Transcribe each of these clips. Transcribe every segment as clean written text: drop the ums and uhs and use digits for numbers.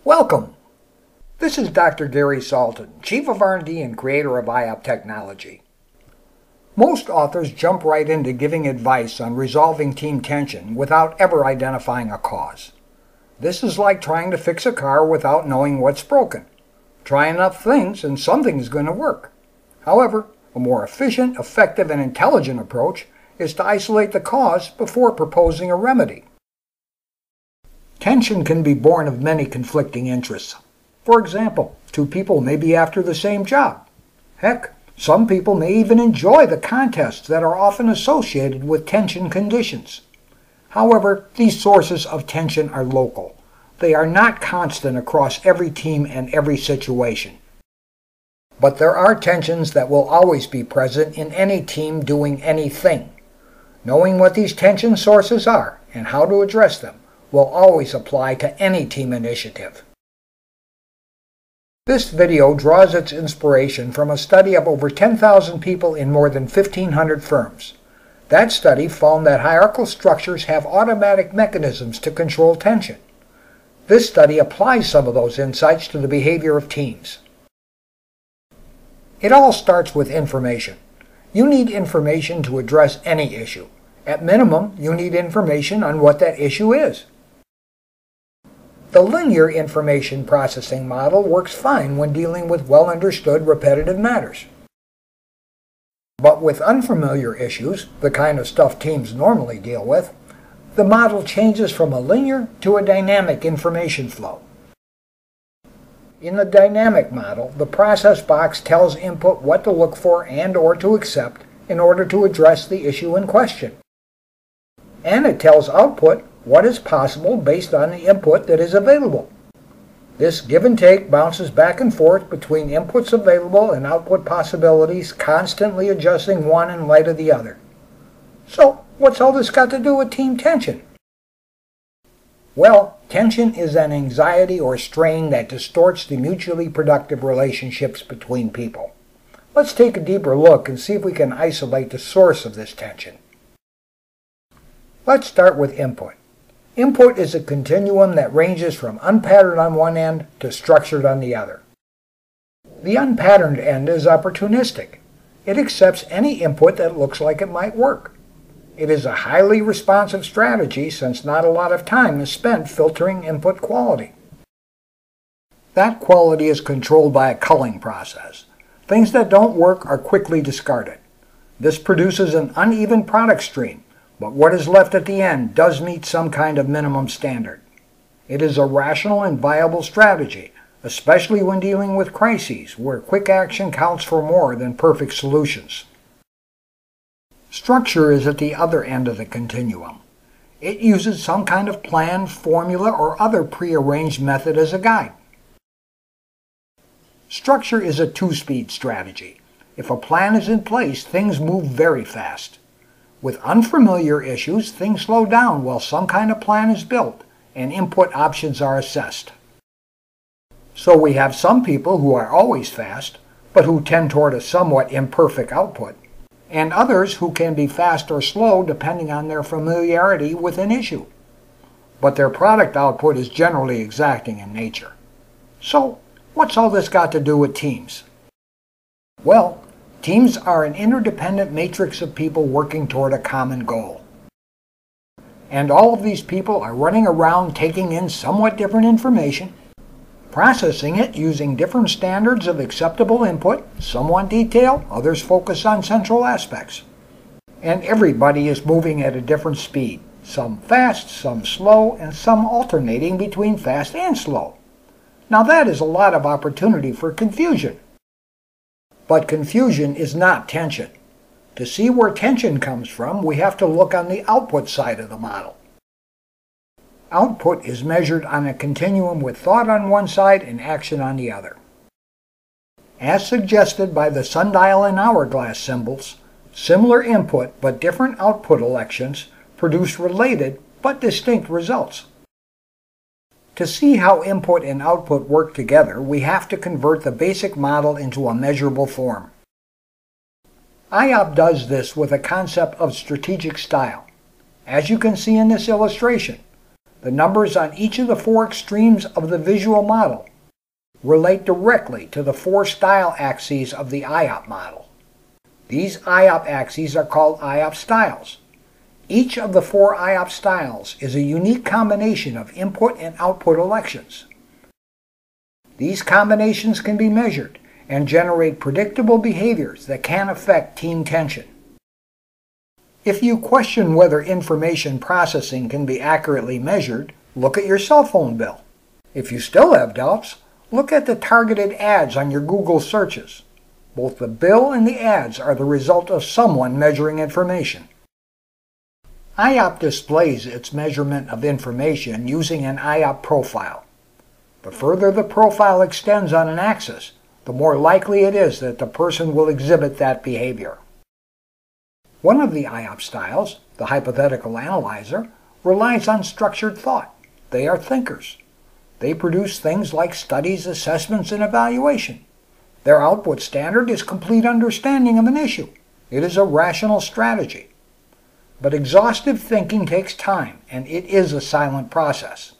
Welcome! This is Dr. Gary Salton, Chief of R&D and creator of IOP Technology. Most authors jump right into giving advice on resolving team tension without ever identifying a cause. This is like trying to fix a car without knowing what's broken. Try enough things and something's going to work. However, a more efficient, effective, and intelligent approach is to isolate the cause before proposing a remedy. Tension can be born of many conflicting interests. For example, two people may be after the same job. Heck, some people may even enjoy the contests that are often associated with tension conditions. However, these sources of tension are local. They are not constant across every team and every situation. But there are tensions that will always be present in any team doing anything. Knowing what these tension sources are and how to address them will always apply to any team initiative. This video draws its inspiration from a study of over 10,000 people in more than 1,500 firms. That study found that hierarchical structures have automatic mechanisms to control tension. This study applies some of those insights to the behavior of teams. It all starts with information. You need information to address any issue. At minimum, you need information on what that issue is. The linear information processing model works fine when dealing with well-understood repetitive matters. But with unfamiliar issues, the kind of stuff teams normally deal with, the model changes from a linear to a dynamic information flow. In the dynamic model, the process box tells input what to look for and/or to accept in order to address the issue in question. And it tells output what is possible based on the input that is available. This give and take bounces back and forth between inputs available and output possibilities, constantly adjusting one in light of the other. So, what's all this got to do with team tension? Well, tension is an anxiety or strain that distorts the mutually productive relationships between people. Let's take a deeper look and see if we can isolate the source of this tension. Let's start with input. Input is a continuum that ranges from unpatterned on one end to structured on the other. The unpatterned end is opportunistic. It accepts any input that looks like it might work. It is a highly responsive strategy since not a lot of time is spent filtering input quality. That quality is controlled by a culling process. Things that don't work are quickly discarded. This produces an uneven product stream, but what is left at the end does meet some kind of minimum standard. It is a rational and viable strategy, especially when dealing with crises where quick action counts for more than perfect solutions. Structure is at the other end of the continuum. It uses some kind of plan, formula, or other prearranged method as a guide. Structure is a two-speed strategy. If a plan is in place, things move very fast. With unfamiliar issues, things slow down while some kind of plan is built and input options are assessed. So we have some people who are always fast, but who tend toward a somewhat imperfect output, and others who can be fast or slow depending on their familiarity with an issue. But their product output is generally exacting in nature. So, what's all this got to do with teams? Well, teams are an interdependent matrix of people working toward a common goal. And all of these people are running around taking in somewhat different information, processing it using different standards of acceptable input. Some want detail, others focus on central aspects. And everybody is moving at a different speed, some fast, some slow, and some alternating between fast and slow. Now that is a lot of opportunity for confusion. But confusion is not tension. To see where tension comes from, we have to look on the output side of the model. Output is measured on a continuum with thought on one side and action on the other. As suggested by the sundial and hourglass symbols, similar input but different output elections produce related but distinct results. To see how input and output work together, we have to convert the basic model into a measurable form. IOP does this with a concept of strategic style. As you can see in this illustration, The numbers on each of the four extremes of the visual model relate directly to the four style axes of the IOP model. These IOP axes are called IOP styles. Each of the four IOP styles is a unique combination of input and output elections. These combinations can be measured and generate predictable behaviors that can affect team tension. If you question whether information processing can be accurately measured, look at your cell phone bill. If you still have doubts, look at the targeted ads on your Google searches. Both the bill and the ads are the result of someone measuring information. IOP displays its measurement of information using an IOP profile. The further the profile extends on an axis, the more likely it is that the person will exhibit that behavior. One of the IOP styles, the Hypothetical Analyzer, relies on structured thought. They are thinkers. They produce things like studies, assessments, and evaluation. Their output standard is complete understanding of an issue. It is a rational strategy. But exhaustive thinking takes time, and it is a silent process.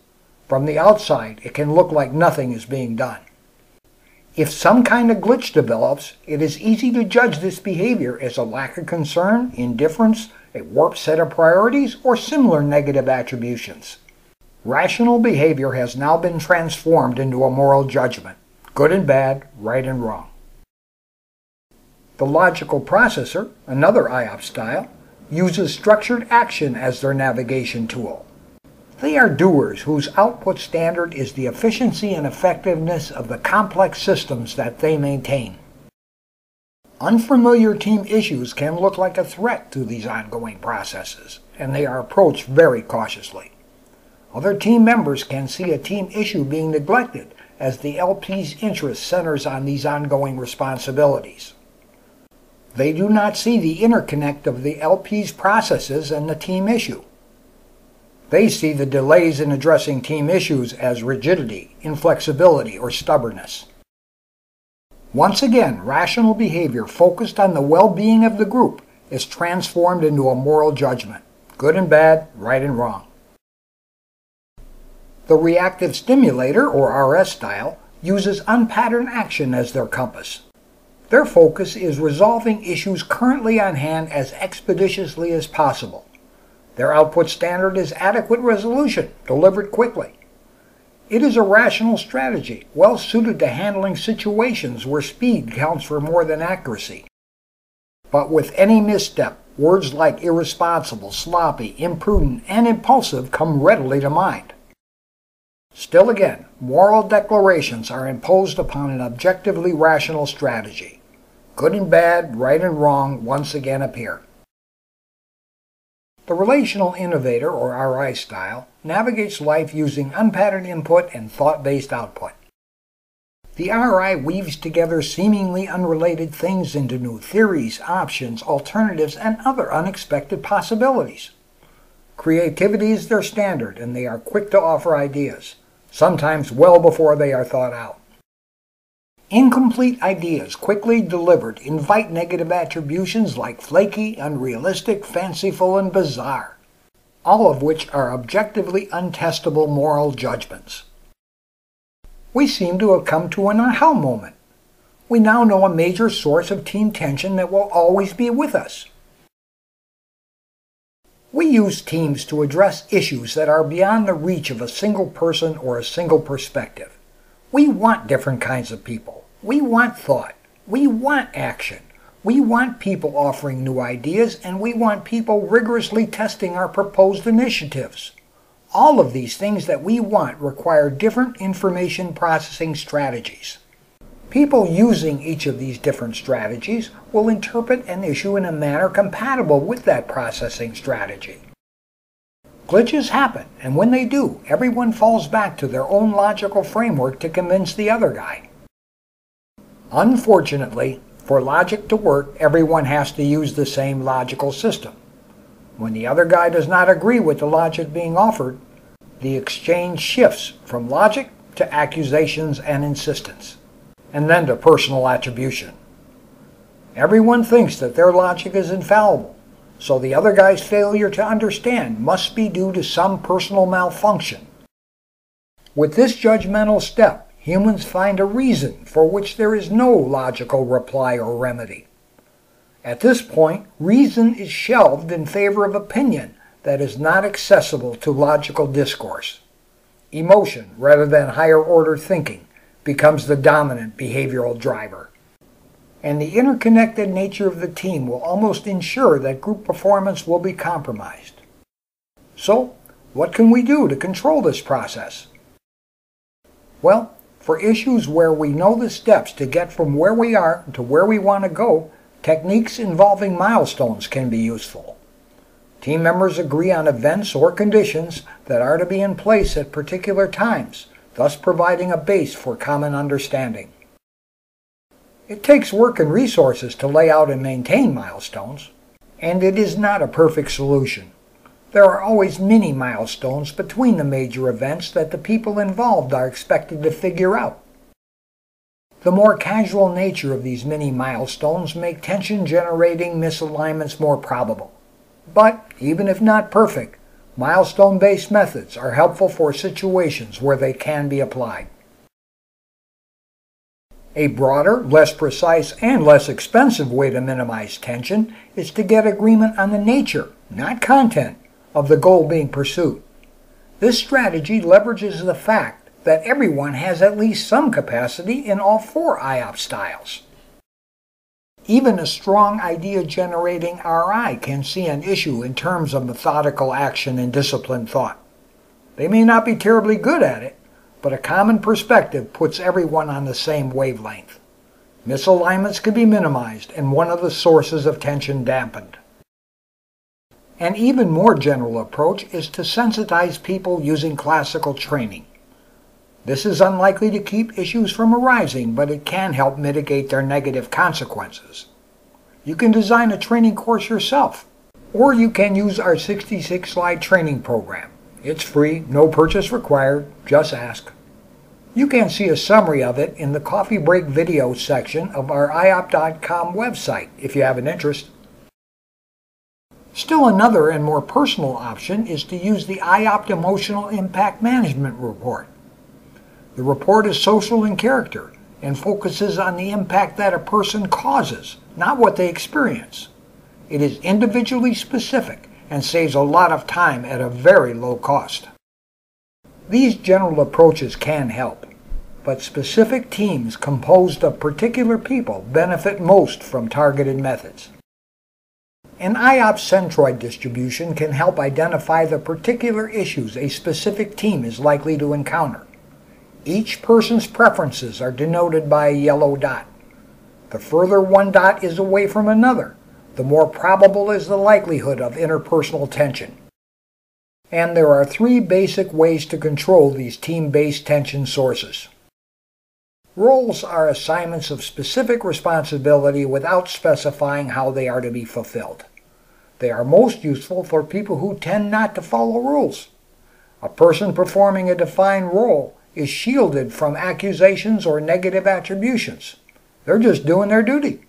From the outside, it can look like nothing is being done. If some kind of glitch develops, it is easy to judge this behavior as a lack of concern, indifference, a warped set of priorities, or similar negative attributions. Rational behavior has now been transformed into a moral judgment, good and bad, right and wrong. The logical processor, another IOP style, uses structured action as their navigation tool. They are doers whose output standard is the efficiency and effectiveness of the complex systems that they maintain. Unfamiliar team issues can look like a threat to these ongoing processes, and they are approached very cautiously. Other team members can see a team issue being neglected as the LP's interest centers on these ongoing responsibilities. They do not see the interconnect of the LP's processes and the team issue. They see the delays in addressing team issues as rigidity, inflexibility, or stubbornness. Once again, rational behavior focused on the well-being of the group is transformed into a moral judgment, good and bad, right and wrong. The Reactive Stimulator, or RS style, uses unpatterned action as their compass. Their focus is resolving issues currently on hand as expeditiously as possible. Their output standard is adequate resolution, delivered quickly. It is a rational strategy, well suited to handling situations where speed counts for more than accuracy. But with any misstep, words like irresponsible, sloppy, imprudent, and impulsive come readily to mind. Still again, moral declarations are imposed upon an objectively rational strategy. Good and bad, right and wrong once again appear. The Relational Innovator, or RI style, navigates life using unpatterned input and thought-based output. The RI weaves together seemingly unrelated things into new theories, options, alternatives, and other unexpected possibilities. Creativity is their standard, and they are quick to offer ideas, sometimes well before they are thought out. Incomplete ideas quickly delivered invite negative attributions like flaky, unrealistic, fanciful, and bizarre, all of which are objectively untestable moral judgments. We seem to have come to an aha moment. We now know a major source of team tension that will always be with us. We use teams to address issues that are beyond the reach of a single person or a single perspective. We want different kinds of people. We want thought. We want action. We want people offering new ideas, and we want people rigorously testing our proposed initiatives. All of these things that we want require different information processing strategies. People using each of these different strategies will interpret an issue in a manner compatible with that processing strategy. Glitches happen, and when they do, everyone falls back to their own logical framework to convince the other guy. Unfortunately, for logic to work, everyone has to use the same logical system. When the other guy does not agree with the logic being offered, the exchange shifts from logic to accusations and insistence, and then to personal attribution. Everyone thinks that their logic is infallible, so the other guy's failure to understand must be due to some personal malfunction. With this judgmental step, humans find a reason for which there is no logical reply or remedy. At this point, reason is shelved in favor of opinion that is not accessible to logical discourse. Emotion, rather than higher-order thinking, becomes the dominant behavioral driver. And the interconnected nature of the team will almost ensure that group performance will be compromised. So, what can we do to control this process? Well, for issues where we know the steps to get from where we are to where we want to go, techniques involving milestones can be useful. Team members agree on events or conditions that are to be in place at particular times, thus providing a base for common understanding. It takes work and resources to lay out and maintain milestones, and it is not a perfect solution. There are always mini milestones between the major events that the people involved are expected to figure out. The more casual nature of these mini milestones make tension-generating misalignments more probable. But, even if not perfect, milestone-based methods are helpful for situations where they can be applied. A broader, less precise, and less expensive way to minimize tension is to get agreement on the nature, not content, of the goal being pursued. This strategy leverages the fact that everyone has at least some capacity in all four IOP styles. Even a strong idea-generating RI can see an issue in terms of methodical action and disciplined thought. They may not be terribly good at it, but a common perspective puts everyone on the same wavelength. Misalignments can be minimized and one of the sources of tension dampened. An even more general approach is to sensitize people using classical training. This is unlikely to keep issues from arising, but it can help mitigate their negative consequences. You can design a training course yourself, or you can use our 66-slide training program. It's free, no purchase required, just ask. You can see a summary of it in the coffee break video section of our IOP.com website if you have an interest. Still another and more personal option is to use the IOP Emotional Impact Management Report. The report is social in character and focuses on the impact that a person causes, not what they experience. It is individually specific and saves a lot of time at a very low cost. These general approaches can help, but specific teams composed of particular people benefit most from targeted methods. An IOP centroid distribution can help identify the particular issues a specific team is likely to encounter. Each person's preferences are denoted by a yellow dot. The further one dot is away from another, the more probable is the likelihood of interpersonal tension. And there are three basic ways to control these team-based tension sources. Roles are assignments of specific responsibility without specifying how they are to be fulfilled. They are most useful for people who tend not to follow rules. A person performing a defined role is shielded from accusations or negative attributions. They're just doing their duty.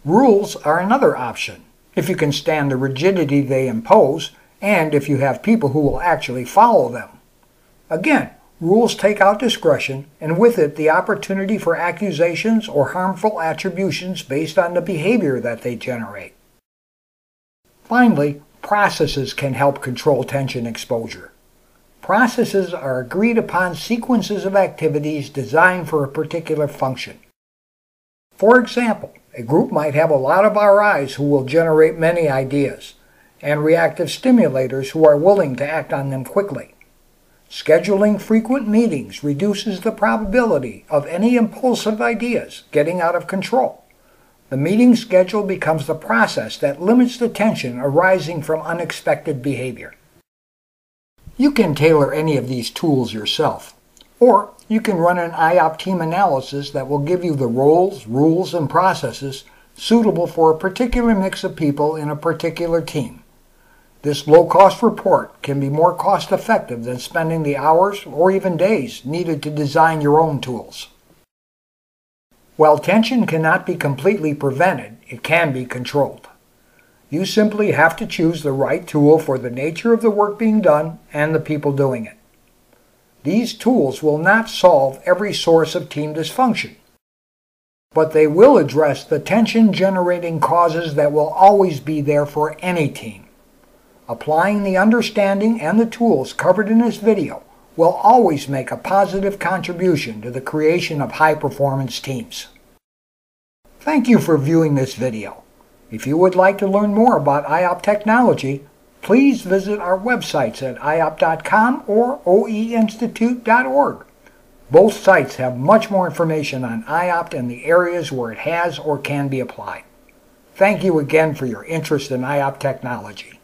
Rules are another option, if you can stand the rigidity they impose, and if you have people who will actually follow them. Again, rules take out discretion, and with it the opportunity for accusations or harmful attributions based on the behavior that they generate. Finally, processes can help control tension exposure. Processes are agreed upon sequences of activities designed for a particular function. For example, a group might have a lot of RIs who will generate many ideas, and reactive stimulators who are willing to act on them quickly. Scheduling frequent meetings reduces the probability of any impulsive ideas getting out of control. The meeting schedule becomes the process that limits the tension arising from unexpected behavior. You can tailor any of these tools yourself, or you can run an IOP team analysis that will give you the roles, rules, and processes suitable for a particular mix of people in a particular team. This low-cost report can be more cost-effective than spending the hours or even days needed to design your own tools. While tension cannot be completely prevented, it can be controlled. You simply have to choose the right tool for the nature of the work being done and the people doing it. These tools will not solve every source of team dysfunction, but they will address the tension-generating causes that will always be there for any team. Applying the understanding and the tools covered in this video will always make a positive contribution to the creation of high-performance teams. Thank you for viewing this video. If you would like to learn more about IOP technology, please visit our websites at iop.com or oeinstitute.org. Both sites have much more information on IOP and the areas where it has or can be applied. Thank you again for your interest in IOP technology.